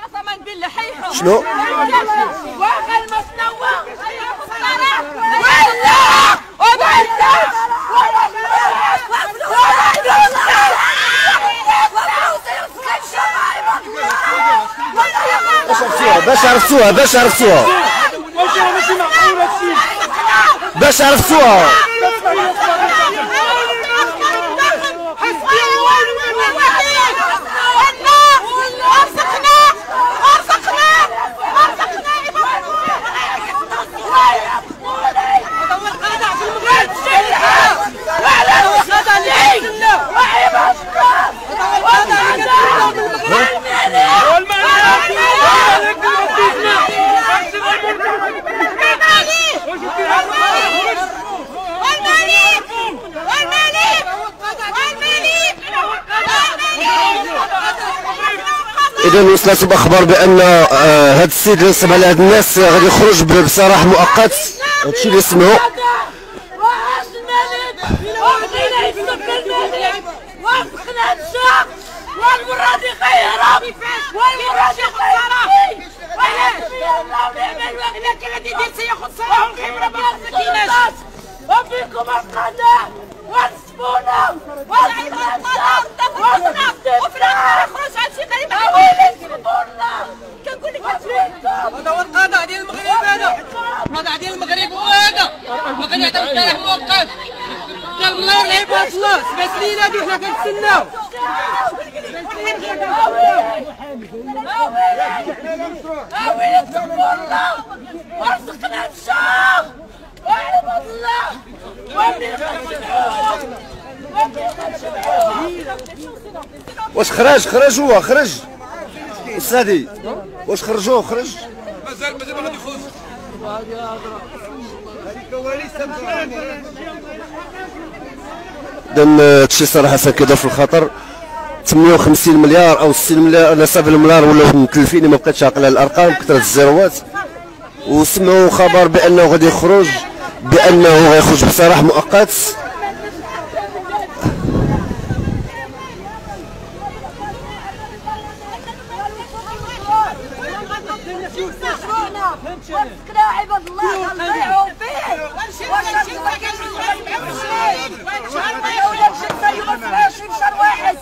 قسما بالله حيحوا شنو؟ واخا المسنوة ولا وبعدت باش عرفتوها باش عرفتوها باش عرفتوها إذا وصلت بأخبار بأن هذا السيد اللي نصب على هاد الناس غادي يخرج بسراح مؤقت. هادشي اللي سمعوا. وافقنا الشعب والمراد يخيرهم والمراد يخيرهم إذا كان يدير سياخذ صراحة وكاميرا ما مسكيناش وفيكم القناة ونصبونا وفينا الشعب وفي الآخر يخرج عن شي غريب حوالي يصبونا كنقول لك هذا هو القضاء ديال المغرب هذا القضاء ديال المغرب هو هذا المغرب يعطيو السلاح مؤقت الله العباد الله سبات لينا هادي حنا كنتسناو ورزقنا الشعب وعباد الله واش خرج هو خرج السادي واش خرجوه خرج مازال ما غادي يخرج إذن هادشي صراحة كيضر في الخطر. 58 مليار او 60 مليار ولا 70 مليار ولاو متلفين ما بقيتش عاقل على الارقام كثرة الزيروات. وسمعوا خبر بانه غادي يخرج بانه غيخرج بسراح مؤقت. وفقنا عباد الله غنضيعوا فيه شهر واحد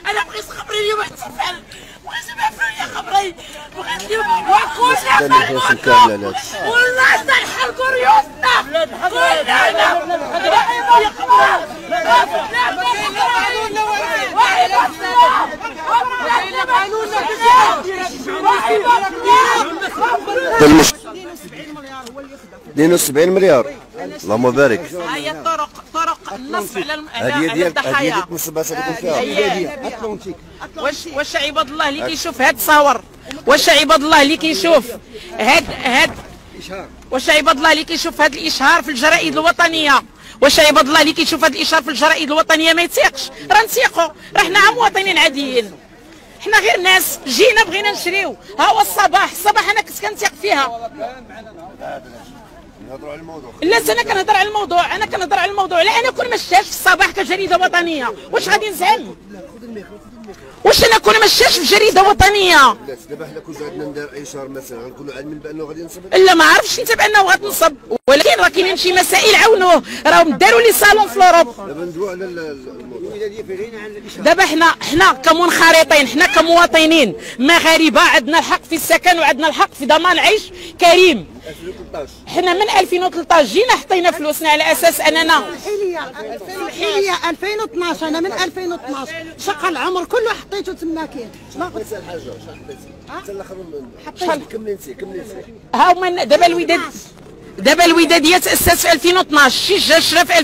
انا بغيت خبري اليوم احتفال بغيت نعرفوا خبري بغيت اليوم وكلنا والله تنحرقوا ريوسنا كلنا 72 مليار اللهم بارك. هي الطرق النصب على الضحايا هذه ديك النصبات اللي كنت فيها. واش عباد الله اللي كيشوف هاد الصور واش عباد الله اللي كيشوف هاد واش عباد الله اللي كيشوف هاد الاشهار في الجرائد الوطنيه واش عباد الله اللي كيشوف هاد الاشهار في الجرائد الوطنيه ما يتيقش؟ راه نتيقوا راه حنا مواطنين عاديين حنا غير ناس جينا بغينا نشريو. ها هو الصباح انا كنت كنتيق فيها. لا انا كنهضر على الموضوع لا انا كون ما شفتهاش في الصباح كجريده وطنيه واش غادي نزعل؟ واش انا كون ما شفتهاش في جريده وطنيه؟ لا دابا حنا كون عندنا ندير اي شهر مثلا غنكونوا عالمين بانه غادي ينصب. لا ما عرفتش انت بانه غتنصب ولكن راه كاينين شي مسائل عاونوه راهم داروا لي صالون في لوروب. دابا ندويو على الموضوع. دابا حنا كمنخرطين حنا كمواطنين مغاربه عندنا الحق في السكن وعندنا الحق في ضمان عيش كريم. 2013 حنا من 2013 جينا حطينا فلوسنا على اساس اننا الحيليه 2012 انا من 2012 شقى العمر كله حطيته تما كاين. ما قلت حاجه شحال حطيتي حتى الاخر حطيت كملي ها هما دابا الوداد تاسس في 2012 شي جا شرا في